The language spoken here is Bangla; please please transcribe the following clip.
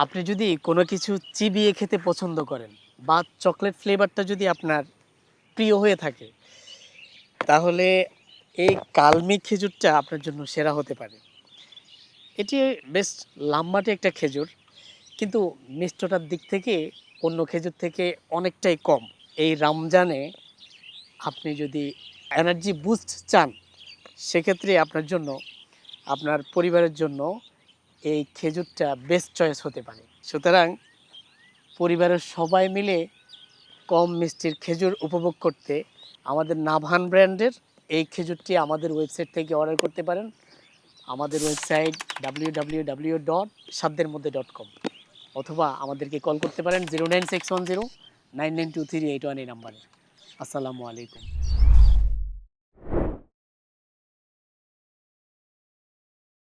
আপনি যদি কোনো কিছু চিবিয়ে খেতে পছন্দ করেন বা চকলেট ফ্লেভারটা যদি আপনার প্রিয় হয়ে থাকে, তাহলে এই কালমি খেজুরটা আপনার জন্য সেরা হতে পারে। এটি বেশ লাম্বাটে একটা খেজুর, কিন্তু মিষ্টতার দিক থেকে অন্য খেজুর থেকে অনেকটাই কম। এই রমজানে আপনি যদি এনার্জি বুস্ট চান, সেক্ষেত্রে আপনার জন্য, আপনার পরিবারের জন্য এই খেজুরটা বেস্ট চয়েস হতে পারে। সুতরাং পরিবারের সবাই মিলে কম মিষ্টির খেজুর উপভোগ করতে আমাদের নাভান ব্র্যান্ডের এই খেজুরটি আমাদের ওয়েবসাইট থেকে অর্ডার করতে পারেন। আমাদের ওয়েবসাইট www.saddermodhe.com, অথবা আমাদেরকে কল করতে পারেন 09610 992381 এই নাম্বারে। আসসালামু আলাইকুম।